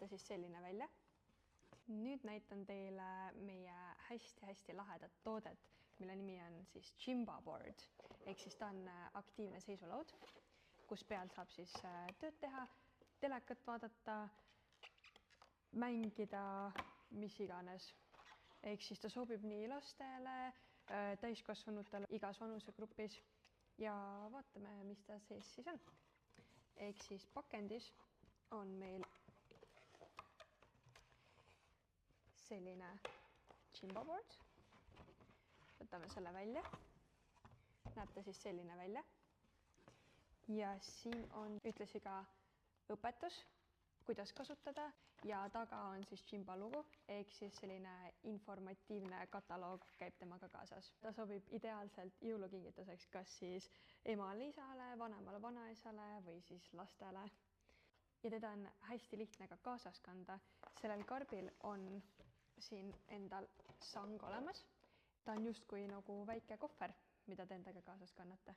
ta siis selline välja. Nüüd näitan teile meie hästi-hästi lahedat toodet, mille nimi on siis Jimba board. Ehk siis ta on aktiivne seisulaud, kus peal saab siis tööd teha, telekat vaadata, mängida, mis iganes. Ehk siis ta sobib nii lastele, täiskasvanutele, igas vanusegrupis ja vaatame, mis ta sees siis on. Ehk siis pakendis on meil selline Jimba board. Võtame selle välja. Näeb ta siis selline välja. Ja siin on ühtlasi ka õpetus, kuidas kasutada ja taga on siis Jimba lugu, ehk siis selline informatiivne kataloog käib temaga kaasas. Ta sobib ideaalselt jõulukingituseks, kas siis emale, isale, vanemale, vanaisale või siis lastele. Ja teda on hästi lihtne ka kaasas kanda. Sellel karbil on siin endal sang olemas. Ta on justkui nagu väike kohver, mida te endaga kaasas kannate.